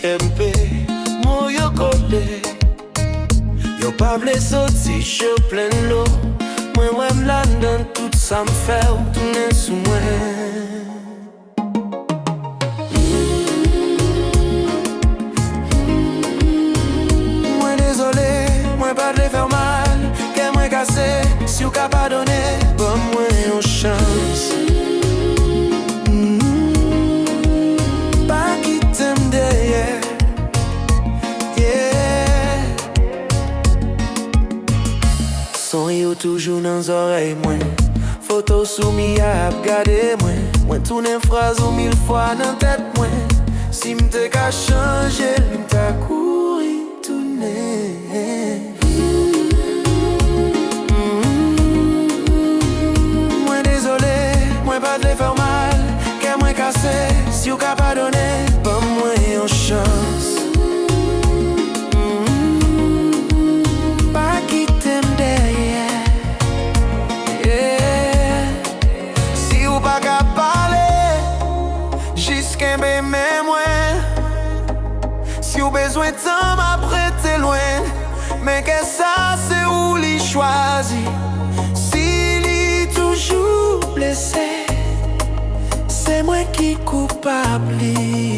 Kempe, mou yo kode Yo pa vle soti che plen lo Mwen wèm lan dan tout sa m'fè ou toune sou mwen Mwen dezolé, mwen pa dle fèr mal Ke mwen kase, si ou ka padone Bon mwen yon chans Son yo toujou nan zorey mwen Foto sou mi ap gade mwen Mwen toune fraz ou 1000 fwa nan tèt mwen Si mte ka chanje, mta kouri toune Mwen dezolé, mwen pa dle fèr mal Ke mwen kase, si ou ka padone Bon mwen yon chans Bezwen tan apre te lwen Men ke sa se ou li chwazi Si li toujou blese Se mwen ki koupab li